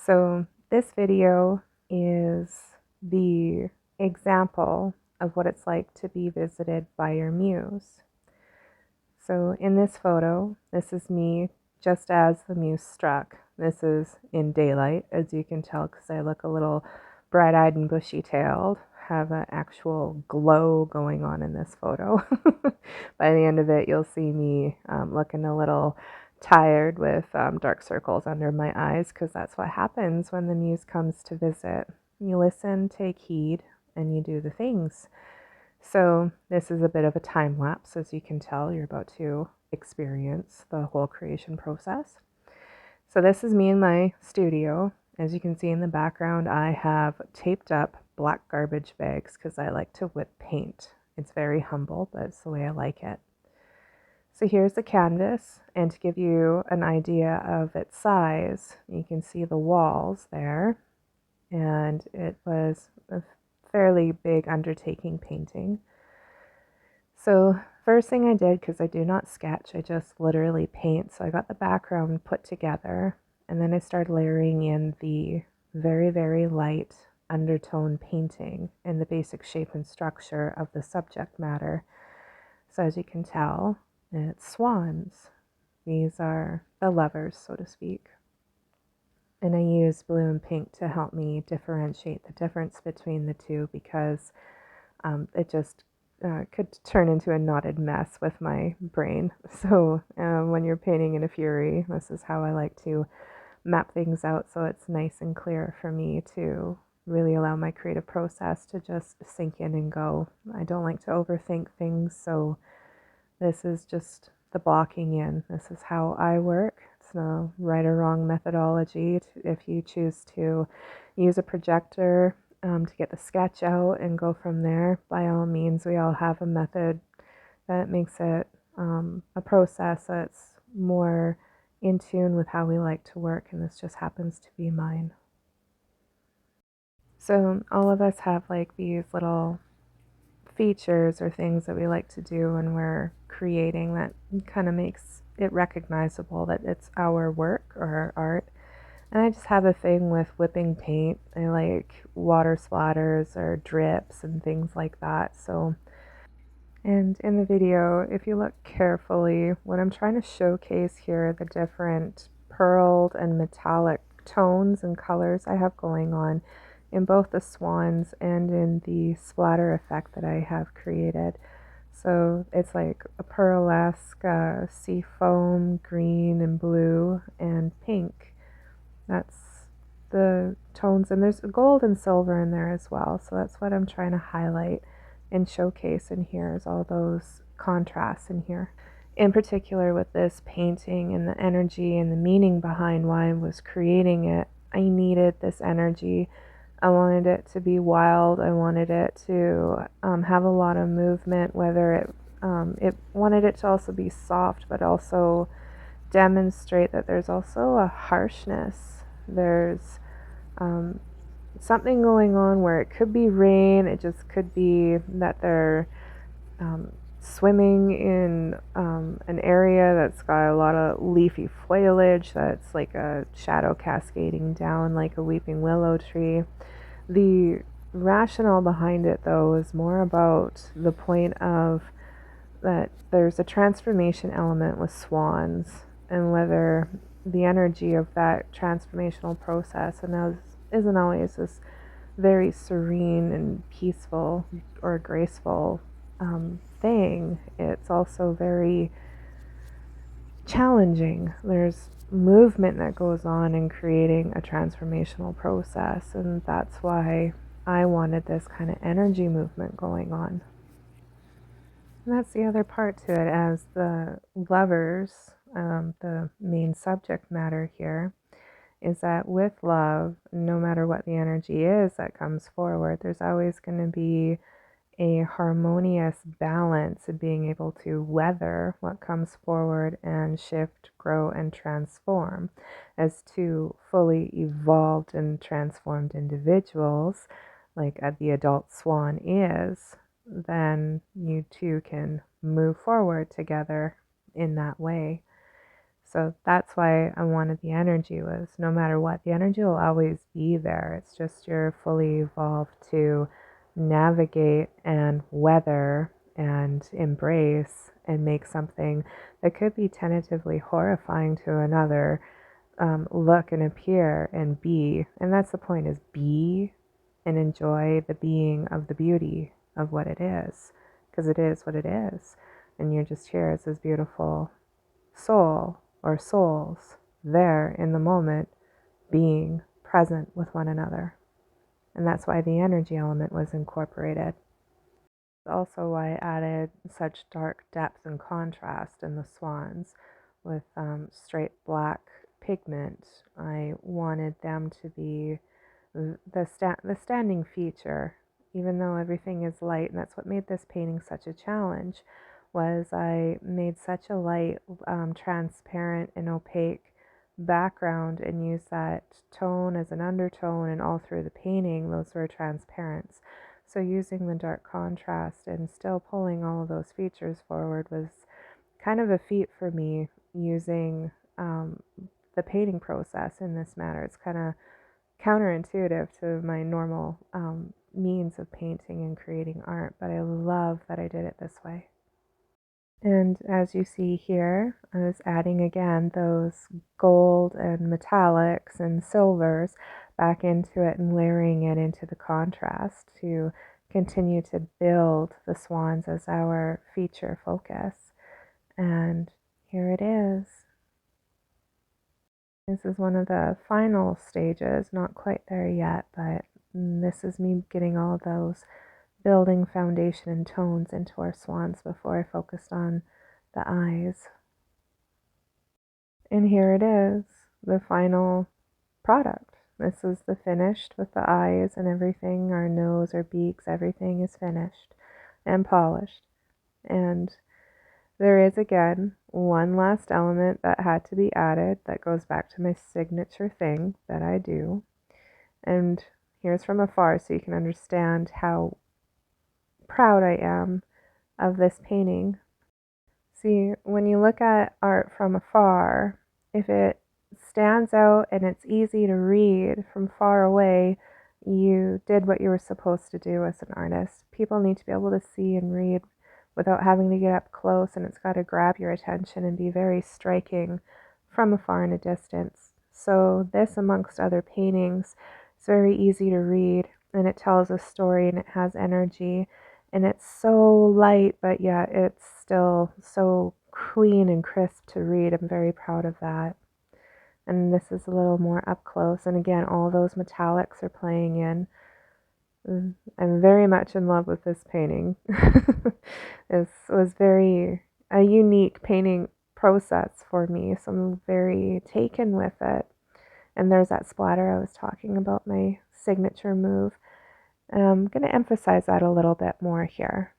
So this video is the example of what it's like to be visited by your muse. So in this photo, this is me just as the muse struck. This is in daylight, as you can tell, because I look a little bright-eyed and bushy-tailed, have an actual glow going on in this photo. By the end of it, you'll see me looking a little tired with dark circles under my eyes, because that's what happens when the muse comes to visit. You listen, take heed, and you do the things. So this is a bit of a time lapse. As you can tell, you're about to experience the whole creation process. So this is me in my studio. As you can see in the background, I have taped up black garbage bags because I like to whip paint. It's very humble, but it's the way I like it. So here's the canvas, and to give you an idea of its size, you can see the walls there, and it was a fairly big undertaking painting. So first thing I did, because I do not sketch, I just literally paint. So I got the background put together, and then I started layering in the very, very light undertone painting and the basic shape and structure of the subject matter. So as you can tell, it's swans. These are the lovers, so to speak. And I use blue and pink to help me differentiate the difference between the two, because it just could turn into a knotted mess with my brain. So when you're painting in a fury, this is how I like to map things out, so it's nice and clear for me to really allow my creative process to just sink in and go. I don't like to overthink things, so this is just the blocking in. This is how I work. It's no right or wrong methodology. If you choose to use a projector to get the sketch out and go from there, by all means. We all have a method that makes it a process that's more in tune with how we like to work, and this just happens to be mine. So all of us have like these little features or things that we like to do when we're creating that kind of makes it recognizable that it's our work or our art. And I just have a thing with whipping paint. I like water splatters or drips and things like that. So, and in the video, if you look carefully, what I'm trying to showcase here are the different pearled and metallic tones and colors I have going on in both the swans and in the splatter effect that I have created. So it's like a pearlesque sea foam, green and blue and pink. That's the tones, and there's gold and silver in there as well. So that's what I'm trying to highlight and showcase in here, is all those contrasts in here. In particular with this painting and the energy and the meaning behind why I was creating it, I needed this energy. I wanted it to be wild. I wanted it to have a lot of movement, whether it wanted it to also be soft, but also demonstrate that there's also a harshness. There's something going on where it could be rain, it just could be that they're swimming in an area that's got a lot of leafy foliage that's like a shadow cascading down like a weeping willow tree. The rationale behind it, though, is more about the point of that there's a transformation element with swans, and whether the energy of that transformational process and isn't always this very serene and peaceful or graceful thing. It's also very challenging. There's movement that goes on in creating a transformational process, and that's why I wanted this kind of energy movement going on. And that's the other part to it, as the lovers, the main subject matter here, is that with love, no matter what the energy is that comes forward, there's always going to be a harmonious balance of being able to weather what comes forward and shift, grow, and transform. As two fully evolved and transformed individuals, like the adult swan is, then you two can move forward together in that way. So that's why I wanted the energy, was no matter what, the energy will always be there. It's just you're fully evolved to navigate and weather and embrace and make something that could be tentatively horrifying to another look and appear and be. And that's the point, is be and enjoy the being of the beauty of what it is, because it is what it is. And you're just here as this beautiful soul or souls there in the moment, being present with one another. And that's why the energy element was incorporated. Also why I added such dark depth and contrast in the swans with straight black pigment. I wanted them to be the standing feature, even though everything is light, and that's what made this painting such a challenge. Was I made such a light, transparent and opaque background and used that tone as an undertone, and all through the painting those were transparents. So using the dark contrast and still pulling all of those features forward was kind of a feat for me, using the painting process in this manner. It's kind of counterintuitive to my normal means of painting and creating art, but I love that I did it this way. And as you see here, I was adding again those gold and metallics and silvers back into it and layering it into the contrast to continue to build the swans as our feature focus. And here it is. This is one of the final stages, not quite there yet, but this is me getting all those building foundation and tones into our swans before I focused on the eyes. And here it is, the final product. This is the finished with the eyes and everything, our nose, our beaks, everything is finished and polished. And there is again one last element that had to be added that goes back to my signature thing that I do. And here's from afar so you can understand how proud I am of this painting. See, when you look at art from afar, if it stands out and it's easy to read from far away, you did what you were supposed to do as an artist. People need to be able to see and read without having to get up close, and it's got to grab your attention and be very striking from afar in a distance. So this, amongst other paintings, is very easy to read, and it tells a story and it has energy, and it's so light, but yet it's still so clean and crisp to read. I'm very proud of that. And this is a little more up close, and again, all those metallics are playing in. I'm very much in love with this painting. It was very a unique painting process for me, so I'm very taken with it. And there's that splatter I was talking about, my signature move. I'm going to emphasize that a little bit more here.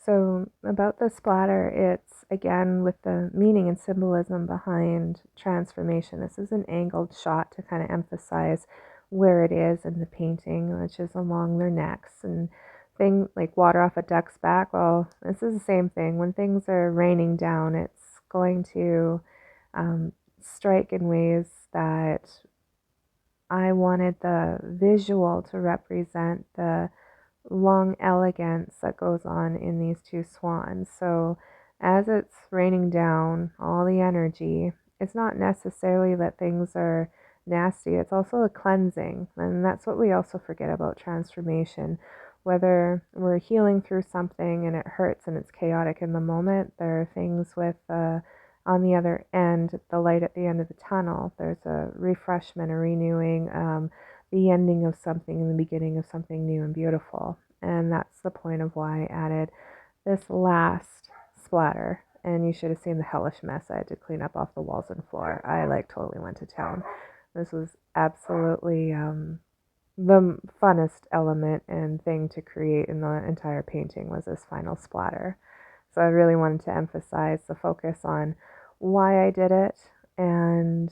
So about the splatter, it's again with the meaning and symbolism behind transformation. This is an angled shot to kind of emphasize where it is in the painting, which is along their necks. And thing like water off a duck's back, well, this is the same thing. When things are raining down, it's going to strike in ways that I wanted the visual to represent the long elegance that goes on in these two swans. So as it's raining down all the energy, it's not necessarily that things are nasty, it's also a cleansing. And that's what we also forget about transformation. Whether we're healing through something and it hurts and it's chaotic in the moment, there are things with on the other end, the light at the end of the tunnel, there's a refreshment, a renewing, the ending of something and the beginning of something new and beautiful. And that's the point of why I added this last splatter. And you should have seen the hellish mess I had to clean up off the walls and floor. I totally went to town. This was absolutely the funnest element and thing to create in the entire painting, was this final splatter. So I really wanted to emphasize the focus on why I did it, and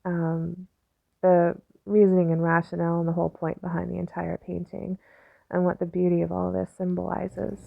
the reasoning and rationale and the whole point behind the entire painting, and what the beauty of all this symbolizes.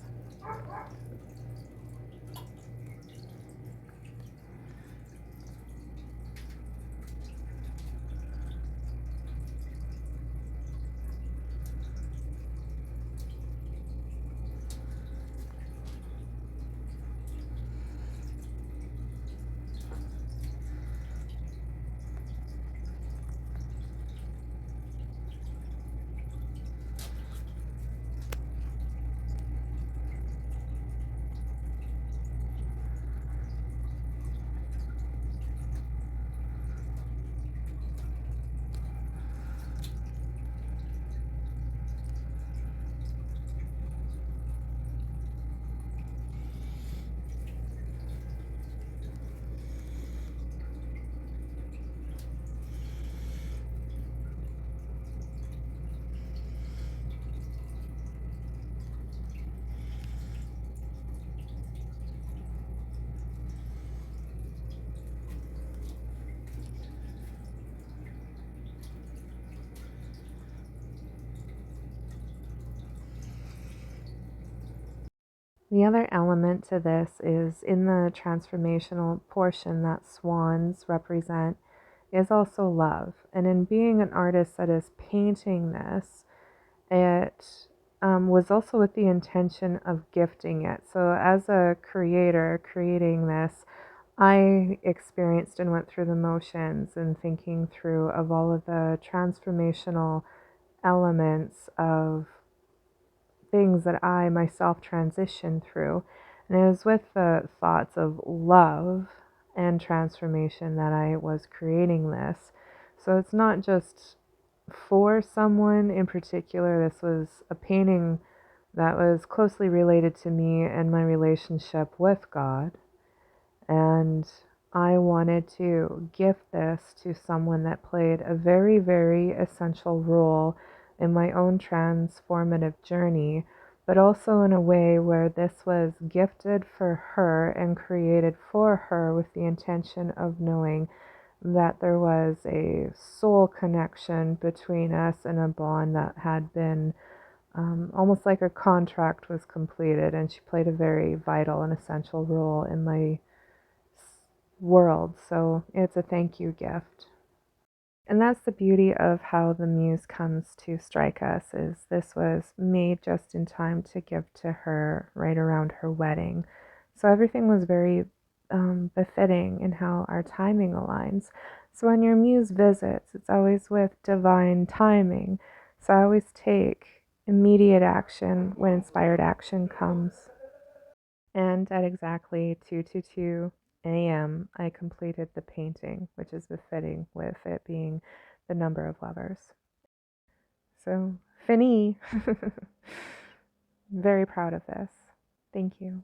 The other element to this is in the transformational portion that swans represent is also love. And in being an artist that is painting this, it was also with the intention of gifting it. So, as a creator creating this, I experienced and went through the motions and thinking through of all of the transformational elements of things that I myself transitioned through. And it was with the thoughts of love and transformation that I was creating this. So it's not just for someone in particular. This was a painting that was closely related to me and my relationship with God. And I wanted to gift this to someone that played a very, very essential role in my own transformative journey, but also in a way where this was gifted for her and created for her with the intention of knowing that there was a soul connection between us and a bond that had been almost like a contract was completed, and she played a very vital and essential role in my world. So it's a thank you gift. And that's the beauty of how the muse comes to strike us, is this was made just in time to give to her right around her wedding. So everything was very befitting in how our timing aligns. So when your muse visits, it's always with divine timing. So I always take immediate action when inspired action comes. And at exactly 2:22 a.m., I completed the painting, which is befitting with it being the number of lovers. So, fini! Very proud of this. Thank you.